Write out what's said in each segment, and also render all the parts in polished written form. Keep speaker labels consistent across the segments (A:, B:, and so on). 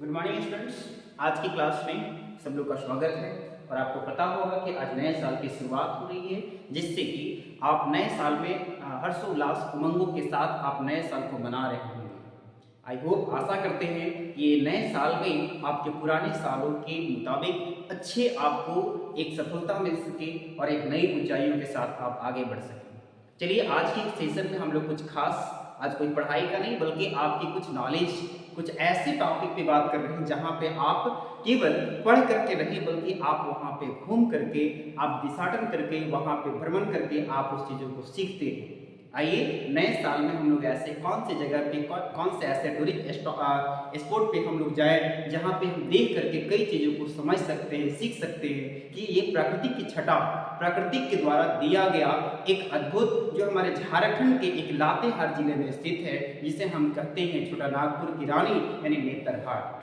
A: Good morning students. आज की class में सब लोग का स्वागत है और आपको पता होगा कि आज नए साल की शुरुआत हो रही है, जिससे कि आप नए साल में हर्षोल्लास उमंगों के साथ आप नए साल को मना रहे होंगे। आई होप, आशा करते हैं कि ये नए साल में आपके पुराने सालों के मुताबिक अच्छे आपको एक सफलता मिल सके और एक नई ऊंचाइयों के साथ आप आगे बढ़ सकें। चलिए, आज के सेशन में हम लोग कुछ खास, आज कोई पढ़ाई का नहीं बल्कि आपकी कुछ नॉलेज, कुछ ऐसे टॉपिक पे बात कर रहे हैं जहां पे आप केवल पढ़ करके नहीं बल्कि आप वहां पे घूम करके, आप विचारण करके, वहां पे भ्रमण करके आप उस चीजों को सीखते हैं। आइए, नए साल में हम लोग ऐसे कौन से जगह पे, कौन से ऐसे टूरिस्ट स्पॉट पे हम लोग जाए जहां पे हम देख करके कई चीजों को समझ सकते हैं, सीख सकते हैं कि ये प्रकृति की छटा, प्रकृति के द्वारा दिया गया एक अद्भुत, जो हमारे झारखंड के एक लातेहार जिले में स्थित है, जिसे हम कहते हैं छोटा नागपुर की रानी यानी नेतरहाट।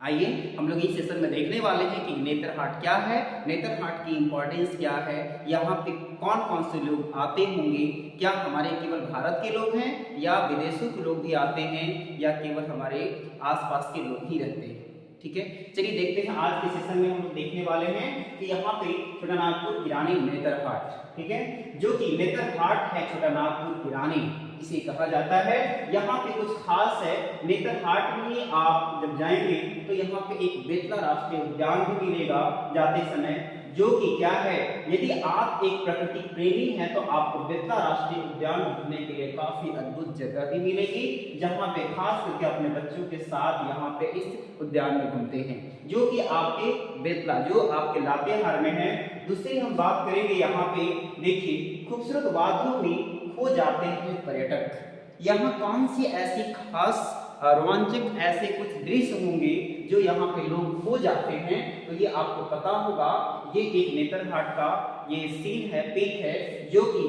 A: आइए, हम लोग इस सेशन में देखने वाले हैं कि नेतरहाट क्या है, नेतरहाट की इंपॉर्टेंस क्या है, यहाँ पे कौन कौन से लोग आते होंगे, क्या हमारे केवल भारत के लोग हैं या विदेशों के लोग भी आते हैं या केवल हमारे आसपास के लोग ही रहते हैं। ठीक है, चलिए देखते हैं। आज के सेशन में हम लोग देखने वाले हैं कि यहाँ पे छोटा नागपुर की रानी नेतरहाट, ठीक है, जो कि नेतरहाट है छोटा नागपुर की रानी इसे कहा जाता है। यहाँ पे कुछ खास है, नेतरहाट में आप जब जाएंगे तो यहाँ पे एक बेतला राष्ट्रीय उद्यान भी मिलेगा जाते समय, जो कि क्या है, यदि आप एक प्रकृति प्रेमी हैं तो आपको बेतला राष्ट्रीय उद्यान घूमने के लिए काफी अद्भुत जगह भी मिलेगी, जहां पे खास करके अपने बच्चों के साथ यहाँ पे इस उद्यान में घूमते हैं, जो कि आपके बेतला, जो आपके लातेहार में है। दूसरी हम बात करेंगे, यहाँ पे देखिए खूबसूरत वादियों में खो जाते हैं पर्यटक। यहाँ कौन सी ऐसी खास रोमांचक ऐसे कुछ दृश्य होंगे जो यहाँ पे लोग खो जाते हैं, तो ये आपको पता होगा। ये एक नेतरहाट का ये सीन है, पिक है, जो कि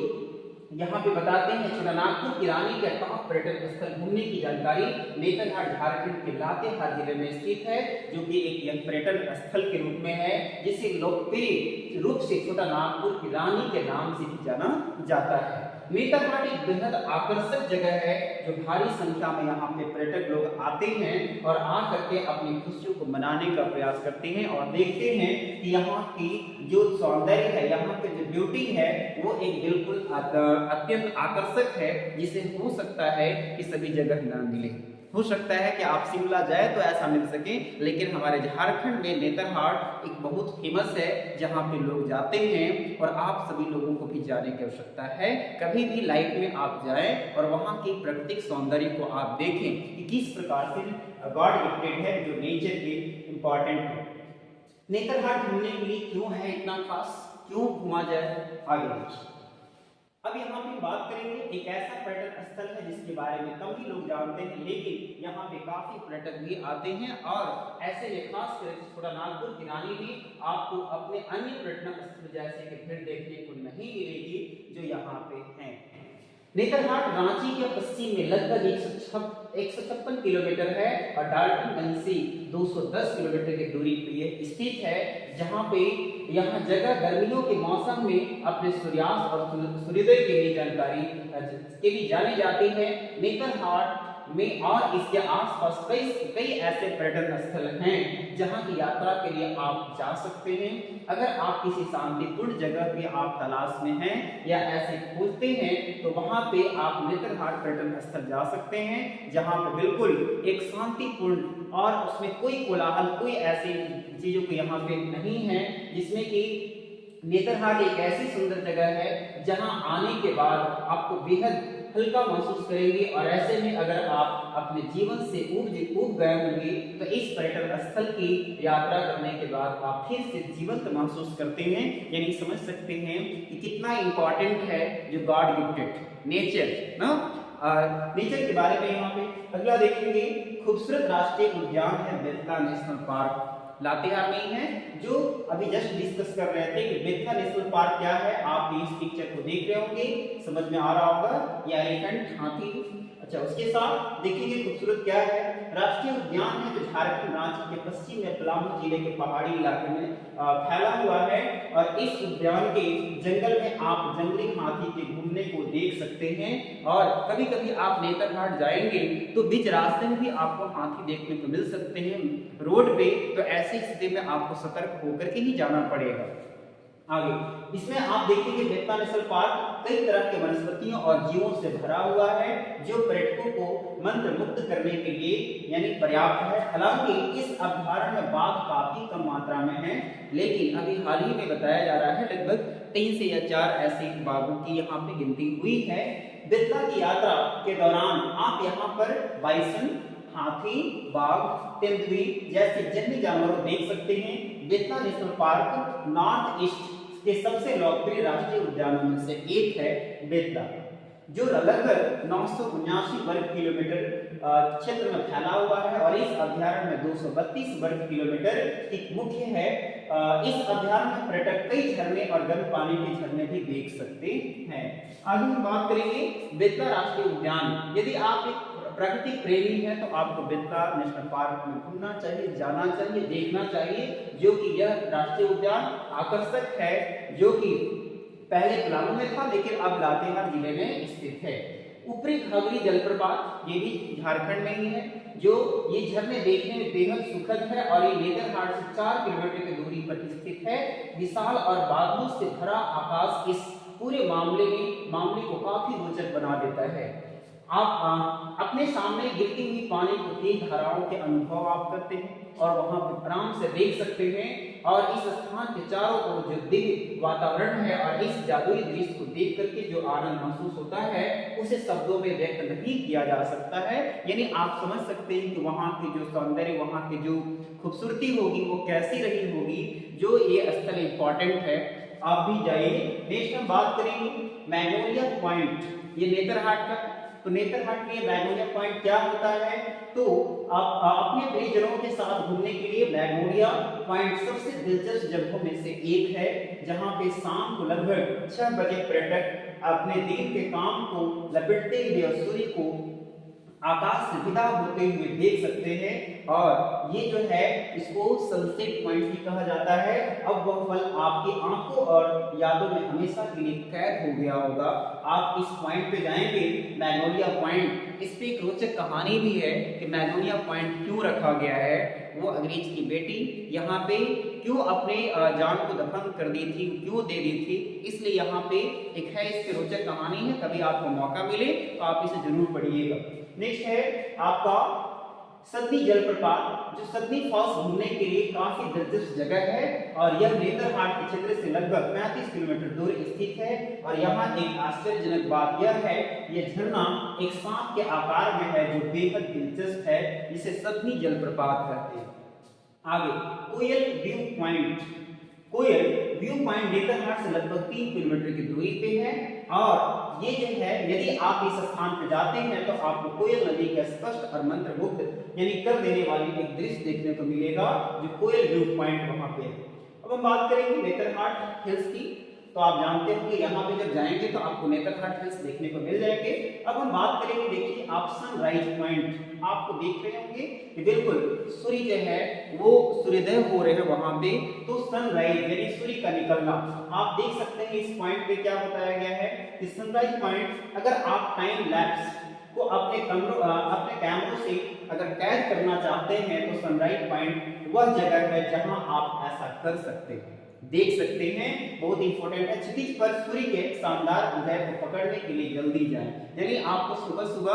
A: यहाँ पे बताते हैं छोटा नागपुर की रानी के टॉप पर्यटन स्थल घूमने की जानकारी। नेतरहाट झारखंड के लातेहार जिले में स्थित है, जो कि एक पर्यटन स्थल के रूप में है, जिसे लोकप्रिय रूप से छोटा नागपुर की रानी के नाम से भी जाना जाता है। नेतरहाट एक बेहद आकर्षक जगह है, जो भारी संख्या में यहाँ पे पर्यटक लोग आते हैं और आ करके अपनी खुशियों को मनाने का प्रयास करते हैं और देखते हैं कि यहाँ की जो सौंदर्य है, यहाँ की जो ब्यूटी है, वो एक बिल्कुल अत्यंत आकर्षक है, जिसे हो सकता है कि सभी जगह ना मिले। हो सकता है कि आप शिमला जाए तो ऐसा मिल सके, लेकिन हमारे झारखंड में नेतरहाट एक बहुत फेमस है, जहां पे लोग जाते हैं और आप सभी लोगों को भी जाने की आवश्यकता है। कभी भी लाइफ में आप जाएं और वहां की प्राकृतिक सौंदर्य को आप देखें कि किस प्रकार से गॉड गिफ्टेड है, जो नेचर के इंपॉर्टेंट है। नेतरहाट घूमने के लिए क्यों है इतना खास, क्यों घूमा जाए, आगे देखिए। अब यहाँ पे बात करेंगे, एक ऐसा पर्यटन स्थल है जिसके बारे में कम ही लोग जानते हैं, लेकिन यहाँ पे काफी पर्यटक भी आते हैं और ऐसे में खास करके छोटा नागपुर की रानी में आपको अपने अन्य पर्यटन स्थल जैसे कि भीड़ देखने को नहीं मिलेगी जो यहाँ पे हैं। नेतरहाट रांची के पश्चिम में लगभग 156 किलोमीटर है और डाल्टनगंज से 210 किलोमीटर की दूरी पर यह स्थित है, जहां पे यहाँ जगह गर्मियों के मौसम में अपने सूर्यास्त और सूर्योदय के लिए जानकारी के लिए जाने जाते हैं। नेतरहाट में और इसके आसपास कई ऐसे पर्यटन स्थल हैं जहां की यात्रा के लिए आप जा सकते हैं। अगर आप किसी शांतिपूर्ण जगह पे आप तलाश में हैं या ऐसे खोजते हैं तो वहां पे आप नेतरहाट पर्यटन स्थल जा सकते हैं, जहां पे बिल्कुल एक शांतिपूर्ण और उसमें कोई कोलाहल, कोई ऐसी चीजों को यहाँ पे नहीं है, जिसमें कि नेतरहाट एक ऐसी सुंदर जगह है जहां आने के बाद आपको बेहद हल्का महसूस करेंगे और ऐसे में अगर आप अपने जीवन से ऊब गए होंगे तो इस पर्यटन स्थल की यात्रा करने के बाद आप फिर से जीवंत महसूस करते हैं, यानी समझ सकते हैं कि कितना इंपॉर्टेंट है जो गॉड गिफ्टेड नेचर ना। नेचर के बारे में यहाँ पे अगला देखेंगे, खूबसूरत राष्ट्रीय उद्यान है बेतला नेशनल पार्क, लातेहार में ही है, जो अभी जस्ट डिस्कस कर रहे थे कि बेतला नेशनल पार्क क्या है। आप इस पिक्चर को देख रहे होंगे, समझ में आ रहा होगा। ये एलिफेंट, हाथी अच्छा, उसके साथ देखिए खूबसूरत क्या है, राष्ट्रीय उद्यान है जो झारखंड राज्य के पश्चिम में पलामू जिले के पहाड़ी इलाके में फैला हुआ है। और इस उद्यान के जंगल में आप जंगली हाथी के घूमने को देख सकते हैं। और कभी कभी आप नेतरहाट जाएंगे तो बीच रास्ते में भी आपको हाथी देखने को मिल सकते हैं रोड पे, तो ऐसी स्थिति में आपको सतर्क होकर के ही जाना पड़ेगा। आगे इसमें आप देखेंगे बेतला नेशनल पार्क कई तरह के वनस्पतियों और जीवों से भरा हुआ है जो पर्यटकों को मंत्र मुक्त करने के लिए यानी पर्याप्त है। हालांकि इस अभ्यारण्य में बाघ काफी कम मात्रा में है, लेकिन अभी हाल ही में बताया जा रहा है लगभग 3 से या 4 ऐसे बाघों की यहाँ पे गिनती हुई है। बेतला की यात्रा के दौरान आप यहाँ पर बाइसन, हाथी, बाघ, तेंदुए जैसे जंगली जानवरों देख सकते हैं। Betla national park north east के सबसे लोकप्रिय राष्ट्रीय उद्यानों में से एक है बेतला, जो लगभग 979 वर्ग किलोमीटर क्षेत्र में फैला हुआ है। और इस अभ्यारण्य में 232 वर्ग किलोमीटर की मुख्य है। इस अभ्यारण्य में पर्यटक कई झरने और गर्म पानी के झरने भी देख सकते हैं। आगे हम बात करेंगे बेतला राष्ट्रीय उद्यान। यदि आप एक प्राकृतिक प्रेमी है तो आपको बेतला नेशनल पार्क में घूमना चाहिए, जाना चाहिए, देखना चाहिए, जो कि यह राष्ट्रीय उद्यान आकर्षक है, जो कि पहले पलामू में था लेकिन अब लातेहार जिले में स्थित है। ऊपरी घाघरी जलप्रपात ये भी झारखंड में ही है, जो ये झरने देखने में बेहद सुखद है और ये नेतरहाट से 4 किलोमीटर की दूरी पर स्थित है। विशाल और बादलों से भरा आकाश इस पूरे मामले को काफी रोचक बना देता है। आप अपने सामने गिरती हुई पानी को तेज धाराओं के अनुभव आप करते हैं और वहां पर आराम से देख सकते हैं। और इस स्थान के चारों ओर जो दिव्य वातावरण है और इस जादुई दृश्य को देख करके जो आनंद महसूस होता है उसे शब्दों में व्यक्त नहीं किया जा सकता है। यानी आप समझ सकते हैं कि वहां की जो सौंदर्य, वहां की जो खूबसूरती होगी वो कैसी रही होगी, जो ये स्थल इंपॉर्टेंट है। आप भी जाइए। नेक्स्ट हम बात करेंगे मैग्नोलिया पॉइंट, ये नेतरहाट का। तो नेतरहाट में मैग्नोलिया पॉइंट क्या होता है, तो आप अपने परिजनों के साथ घूमने के लिए मैग्नोलिया पॉइंट सबसे दिलचस्प जगहों में से एक है, जहां पे शाम को लगभग 6 बजे पर्यटक अपने दिन के काम को लपेटते हुए और सूर्य को आकाश से विदा होते हुए देख सकते हैं। और ये जो है इसको सनसेट पॉइंट भी कहा जाता है। अब वह पल आपकी आंखों और यादों में हमेशा के लिए कैद हो गया होगा। आप इस पॉइंट पे जाएंगे मैग्नोलिया पॉइंट, इस पे एक रोचक कहानी भी है कि मैग्नोलिया पॉइंट क्यों रखा गया है। वो अंग्रेज की बेटी यहाँ पे क्यों अपने जान को दफन कर दी थी, क्यों दे दी थी, इसलिए यहाँ पे एक है इस पे रोचक कहानी है। कभी आपको मौका मिले तो आप इसे जरूर पढ़िएगा। नेक्स्ट है आपका सदनी जलप्रपात, जो सदनी फॉल्स घूमने के लिए काफी दिलचस्प जगह है और यह नेतरहाट के क्षेत्र से लगभग 35 किलोमीटर दूर स्थित है। और यहाँ एक आश्चर्यजनक बात यह है, यह झरना एक सांप के आकार में है जो बेहद दिलचस्प है, जिसे सदनी जलप्रपात कहते हैं। आगे कोयल व्यू पॉइंट, कोयल व्यू पॉइंट नेतरहाट से लगभग 3 किलोमीटर की दूरी पे है। और ये जो है यदि आप इस स्थान पर जाते हैं तो आपको कोयल नदी का स्पष्ट और मंत्रमुग्ध यानी कर देने वाली एक दृश्य देखने को मिलेगा, जो कोयल व्यू पॉइंट वहां पे है। अब हम बात करेंगे नेतरहाट हिल्स की। तो आप जानते हो कि यहाँ पे जब जाएंगे तो आपको नेतरहाट हिल्स देखने को मिल जाएंगे। अब हम बात करेंगे, देखिए आप सनराइज पॉइंट आपको देख रहे होंगे कि बिल्कुल सूर्य जो है वो सूर्योदय हो रहे हैं वहां पे, तो सनराइज यानी सूर्य का निकलना आप देख सकते हैं। इस पॉइंट पे क्या बताया गया है कि सनराइज पॉइंट अगर आप टाइम लैप्स को अपने कैमरों से अगर कैद करना चाहते हैं तो सनराइज पॉइंट वह जगह है जहां आप ऐसा कर सकते हैं, देख सकते हैं। बहुत इंपॉर्टेंट है। क्षितिज पर सूर्य के शानदार उदय को पकड़ने के लिए जल्दी जाएं, यानी आपको सुबह सुबह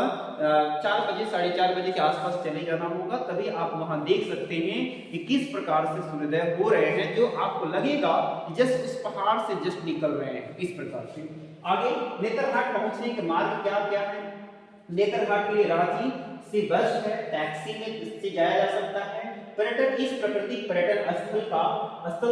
A: 4 बजे 4:30 बजे के आसपास चले जाना होगा, तभी आप वहां देख सकते हैं कि किस प्रकार से सूर्योदय हो रहे हैं, जो आपको लगेगा कि जस्ट उस पहाड़ से जस्ट निकल रहे हैं इस प्रकार से। आगे नेतरहाट पहुंचने के मार्ग क्या क्या है। नेतरहाट के लिए रांची से बस है, टैक्सी में इससे जाया जा सकता है। पर्यटक इस प्राकृतिक पर्यटन स्थल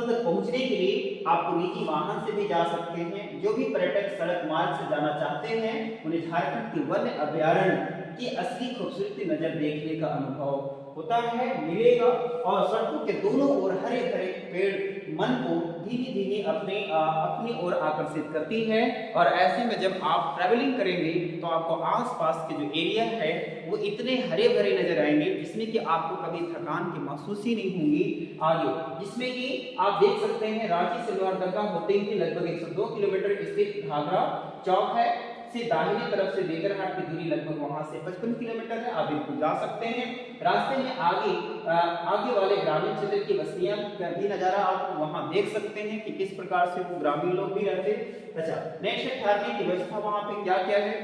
A: तक पहुंचने के लिए आपको निजी वाहन से भी जा सकते हैं। जो भी पर्यटक सड़क मार्ग से जाना चाहते हैं उन्हें झारखंड के वन्य अभ्यारण्य की असली खूबसूरती नजर देखने का अनुभव होता है, मिलेगा। और सड़कों के दोनों ओर हरे भरे पेड़ मन को धीरे धीरे अपनी ओर आकर्षित करती है। और ऐसे में जब आप ट्रैवलिंग करेंगे तो आपको आसपास के जो एरिया है वो इतने हरे भरे नजर आएंगे जिसमें कि आपको कभी थकान की महसूस ही नहीं होगी आगे। जिसमें कि आप देख सकते हैं रांची से लोहरदगा होते ही लगभग 102 किलोमीटर स्थित घाघरा चौक है से दाहिनी तरफ से नेतरहाट की दूरी लगभग वहां से 55 किलोमीटर है। आप बिल्कुल जा सकते हैं। रास्ते में आगे वाले ग्रामीण क्षेत्र की बस्तियां भी नजारा आप वहां देख सकते हैं कि किस प्रकार से वो ग्रामीण लोग भी रहते। अच्छा, नेक्स्ट ठहरने की व्यवस्था वहां पे क्या क्या है।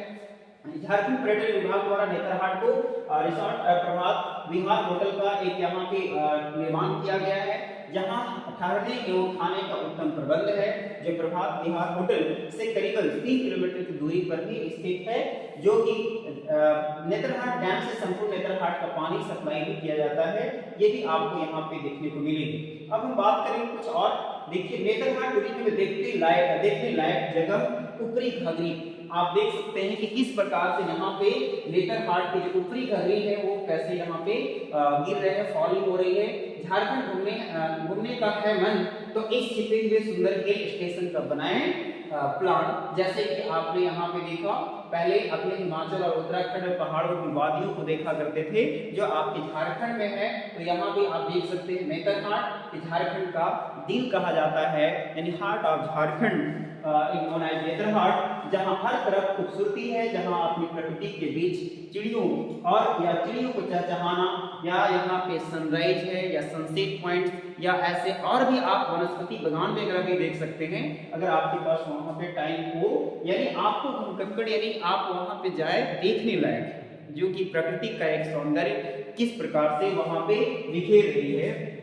A: झारखंड पर्यटन विभाग द्वारा नेतरहाट को रिसोर्ट प्रभात विहार होटल का एक यहाँ पे निर्माण किया गया है, जहां ठहरने एवं खाने का उत्तम प्रबंध है, जो प्रभात विहार होटल से करीबन 3 किलोमीटर की दूरी पर भी स्थित है, जो कि नेतरहाट डैम से संपूर्ण नेतरहाट का पानी सप्लाई भी किया जाता है। ये भी आपको यहाँ पे देखने को मिलेगी। अब हम बात करेंगे कुछ और। देखिए नेतरहाट टूरिज्म में देखने लायक जगह ऊपरी घाघरी आप देख सकते हैं कि किस प्रकार से यहाँ पे नेतरहाट की जो ऊपरी घाघरी है वो कैसे यहाँ पे गिर रहे हैं, फॉलिंग हो रही है। झारखंड घूमने का है मन तो इस छिपे हुए सुंदर हिल स्टेशन का बनाएं प्लान। जैसे कि आपने यहाँ पे देखा, पहले अपने हिमाचल और उत्तराखंड में पहाड़ों की वादियों को देखा करते थे जो आपके झारखंड में है, तो यहाँ भी आप देख सकते हैं नेतरहाट झारखंड का दिल कहा जाता है, यानी हार्ट ऑफ झारखंड नेतरहाट, जहाँ हर तरफ खूबसूरती है, जहाँ अपनी प्रकृति के बीच चिड़ियों को चहचहाना, या यहाँ पे सनराइज है या सनसेट पॉइंट या ऐसे और भी आप वनस्पति बागान वगैरह भी देख सकते हैं अगर आपके पास वहां पे टाइम हो। यानी आपको घुमक्कड़ यानी आप वहां पे जाए देखने लायक, जो कि प्रकृति का एक सौंदर्य किस प्रकार से वहां पे बिखेर रही है।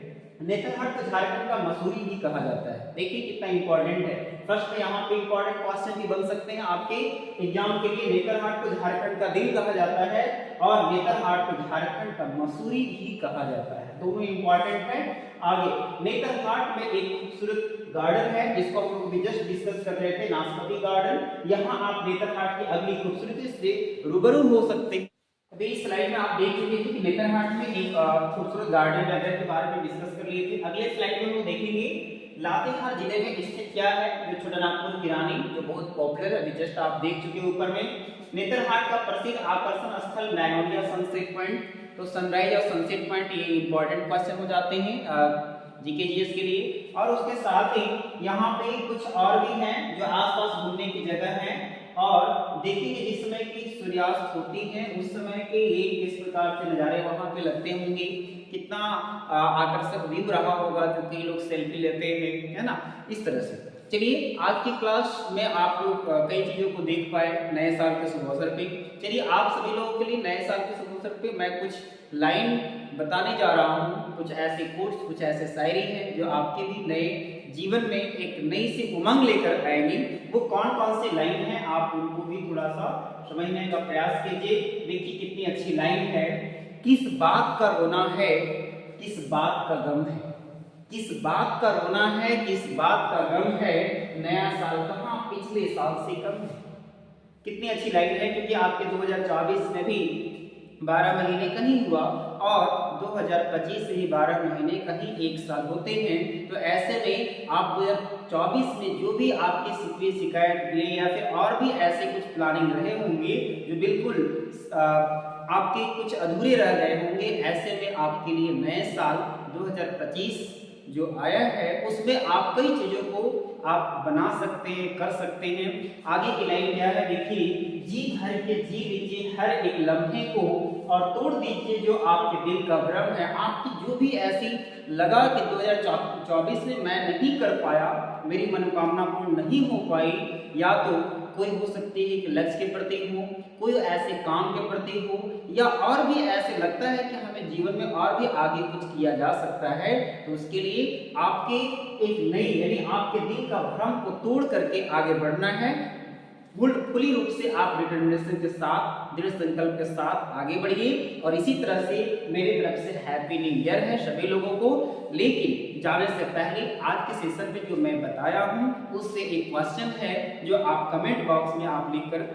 A: नेतरहाट को झारखंड का मसूरी भी कहा जाता है। देखिए कितना इंपॉर्टेंट है। फर्स्ट में यहाँ पे इंपॉर्टेंट क्वेश्चन भी बन सकते हैं आपके एग्जाम के लिए। नेतरहाट को झारखंड का दिल कहा जाता है और नेतरहाट को झारखंड का मसूरी भी कहा जाता है, दोनों इंपॉर्टेंट है। आगे नेतरहाट में एक खूबसूरत गार्डन है जिसको हम लोग भी जस्ट डिस्कस कर रहे थे, नाशपाती गार्डन। यहाँ आप नेतरहाट की अगली खूबसूरती से रूबरू हो सकते हैं। अभी इस स्लाइड में आप देख चुके थे कि नेतरहाट में एक खूबसूरत गार्डन वगैरह के बारे में डिस्कस कर लिए थे। अगले स्लाइड में हम देखेंगे लातेहार जिले में स्थित क्या है, जो छोटानागपुर किरानी, जो बहुत पॉपुलर है, अभी जस्ट आप देख चुके ऊपर में। नेतरहाट का प्रसिद्ध आकर्षण स्थल मैग्नोलिया सनसेट पॉइंट, तो सनराइज और सनसेट पॉइंट ये इंपॉर्टेंट क्वेश्चन हो जाते हैं जीके जीएस के लिए। और उसके साथ ही यहाँ पे कुछ और भी हैं जो आसपास घूमने की जगह है। और देखेंगे जिस समय की सूर्यास्त होती है उस समय के ये किस प्रकार से नज़ारे वहां पे लगते होंगे, कितना आकर्षक व्यू रहा होगा, जो कई लोग सेल्फी लेते हैं, है ना, इस तरह से। चलिए आज की क्लास में आप लोग कई चीजों को देख पाए नए साल के शुभ अवसर पे। चलिए आप सभी लोगों के लिए नए साल के शुभ अवसर पे मैं कुछ लाइन बताने जा रहा हूँ, कुछ ऐसे कोट्स, कुछ ऐसे शायरी हैं जो आपके भी नए जीवन में एक नई सी उमंग लेकर आएंगी। वो कौन कौन सी लाइन है आप उनको भी थोड़ा सा समझने का प्रयास कीजिए। देखिए कितनी अच्छी लाइन है। किस बात का रोना है, किस बात का गम है, किस बात का रोना है, किस बात का गम है, नया साल कहाँ पिछले साल से कम है। कितनी अच्छी लाइन है, क्योंकि आपके 2024 में भी 12 महीने कहीं हुआ और 2025 से ही 12 महीने कहीं एक साल होते हैं। तो ऐसे में आप 2024 में जो भी आपकी शिकवे शिकायत मिले या फिर और भी ऐसे कुछ प्लानिंग रहे होंगे जो बिल्कुल आपके कुछ अधूरे रह गए होंगे, ऐसे में आपके लिए नए साल 2025 जो आया है उसमें आप कई चीजों को आप बना सकते हैं, कर सकते हैं। आगे की लाइन क्या है, देखिए, जी भर के जी लीजिए हर एक लम्हे को और तोड़ दीजिए जो आपके दिल का भ्रम है। आपकी जो भी ऐसी लगा कि 2024 में मैं नहीं कर पाया, मेरी मनोकामना पूर्ण नहीं हो पाई, या तो कोई हो सकती है कि लक्ष्य के प्रति हो, कोई ऐसे काम के प्रति हो, या और भी ऐसे लगता है कि हमें जीवन में और भी आगे कुछ किया जा सकता है, तो उसके लिए आपके एक नई यानी आपके दिल का भ्रम को तोड़ करके आगे बढ़ना है। खुली रूप से आप डिटर्मिनेशन के साथ, दृढ़ संकल्प के साथ आगे बढ़िए। और इसी तरह से मेरी तरफ से हैप्पी न्यू ईयर है सभी लोगों को। लेकिन जाने से पहले आज के सेशन में जो मैं बताया हूं उससे एक क्वेश्चन है जो आप कमेंट बॉक्स में आप लिखकर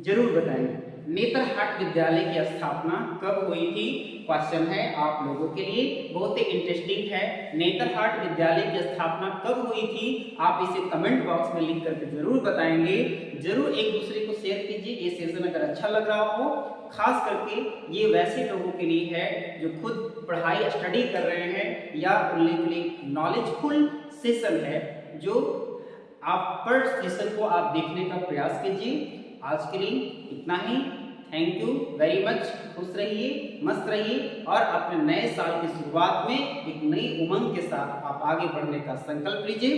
A: जरूर बताएंगे। नेतरहाट विद्यालय की स्थापना कब हुई थी? क्वेश्चन है आप लोगों के लिए, बहुत ही इंटरेस्टिंग है। नेतरहाट विद्यालय की स्थापना कब हुई थी? आप इसे कमेंट बॉक्स में लिख करके जरूर बताएंगे। जरूर एक दूसरे को शेयर कीजिए। ये सेशन अगर अच्छा लग रहा हो, खास करके ये वैसे लोगों के लिए है जो खुद पढ़ाई स्टडी कर रहे हैं या उनके लिए नॉलेजफुल सेशन है, जो आप पर सेशन को आप देखने का प्रयास कीजिए। आज के लिए इतना ही। Thank you very much. खुश रहिए, मस्त रहिए और अपने नए साल की शुरुआत में एक नई उमंग के साथ आप आगे बढ़ने का संकल्प लीजिए।